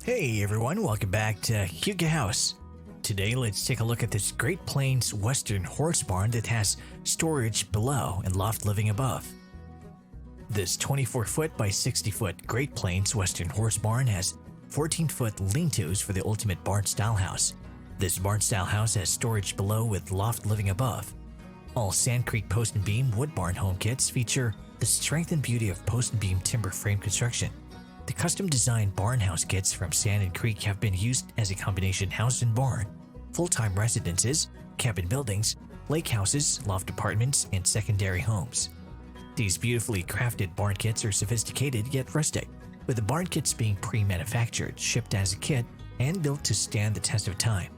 Hey everyone, welcome back to Hugo House. Today let's take a look at this Great Plains Western horse barn that has storage below and loft living above. This 24-foot by 60-foot Great Plains Western horse barn has 14-foot lean-tos for the ultimate barn-style house. This barn-style house has storage below with loft living above. All Sand Creek post and beam wood barn home kits feature the strength and beauty of post and beam timber frame construction. The custom-designed barn house kits from Sand and Creek have been used as a combination house and barn, full-time residences, cabin buildings, lake houses, loft apartments, and secondary homes. These beautifully crafted barn kits are sophisticated yet rustic, with the barn kits being pre-manufactured, shipped as a kit, and built to stand the test of time.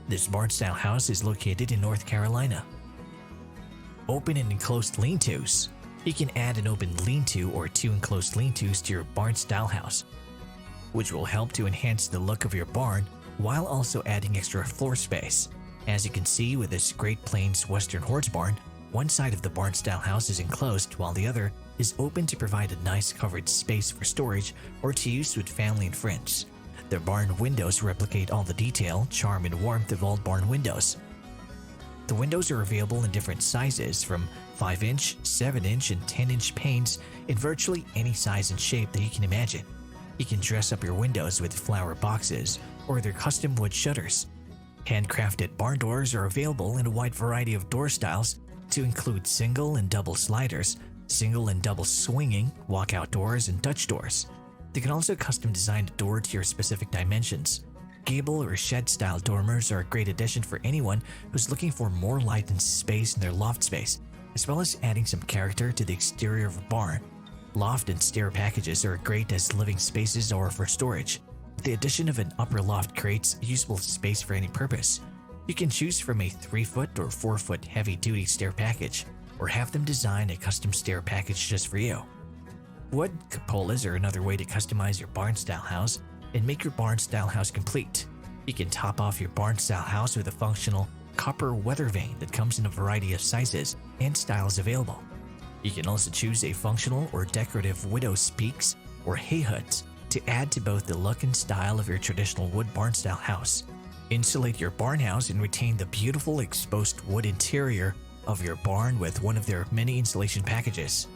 This barn-style house is located in North Carolina. Open and enclosed lean-tos. You can add an open lean-to or two enclosed lean-tos to your barn-style house, which will help to enhance the look of your barn while also adding extra floor space. As you can see with this Great Plains Western horse barn, one side of the barn-style house is enclosed while the other is open to provide a nice covered space for storage or to use with family and friends. The barn windows replicate all the detail, charm, and warmth of old barn windows. The windows are available in different sizes from 5-inch, 7-inch, and 10-inch panes in virtually any size and shape that you can imagine. You can dress up your windows with flower boxes or their custom wood shutters. Handcrafted barn doors are available in a wide variety of door styles to include single and double sliders, single and double swinging, walkout doors, and Dutch doors. They can also custom design a door to your specific dimensions. Gable or shed-style dormers are a great addition for anyone who's looking for more light and space in their loft space, as well as adding some character to the exterior of a barn. Loft and stair packages are great as living spaces or for storage. The addition of an upper loft creates usable space for any purpose. You can choose from a 3-foot or 4-foot heavy-duty stair package, or have them design a custom stair package just for you. Wood cupolas are another way to customize your barn-style house and make your barn-style house complete. You can top off your barn-style house with a functional copper weather vane that comes in a variety of sizes and styles available. You can also choose a functional or decorative widow's peaks or hay hoods to add to both the look and style of your traditional wood barn-style house. Insulate your barn house and retain the beautiful exposed wood interior of your barn with one of their many insulation packages.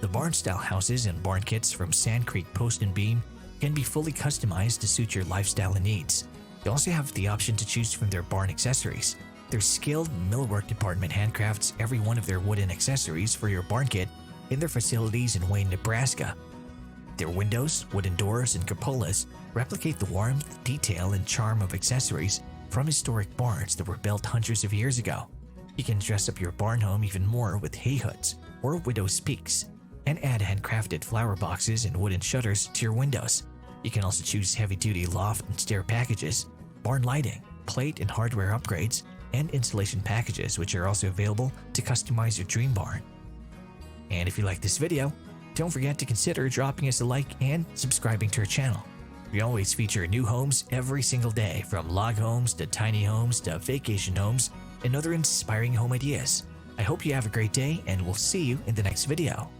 The barn-style houses and barn kits from Sand Creek Post and Beam can be fully customized to suit your lifestyle and needs. You also have the option to choose from their barn accessories. Their skilled millwork department handcrafts every one of their wooden accessories for your barn kit in their facilities in Wayne, Nebraska. Their windows, wooden doors, and cupolas replicate the warmth, detail, and charm of accessories from historic barns that were built hundreds of years ago. You can dress up your barn home even more with hay hoods or widow's peaks, and add handcrafted flower boxes and wooden shutters to your windows. You can also choose heavy-duty loft and stair packages, barn lighting, plate and hardware upgrades, and insulation packages, which are also available to customize your dream barn. And if you like this video, don't forget to consider dropping us a like and subscribing to our channel. We always feature new homes every single day, from log homes to tiny homes to vacation homes and other inspiring home ideas. I hope you have a great day, and we'll see you in the next video.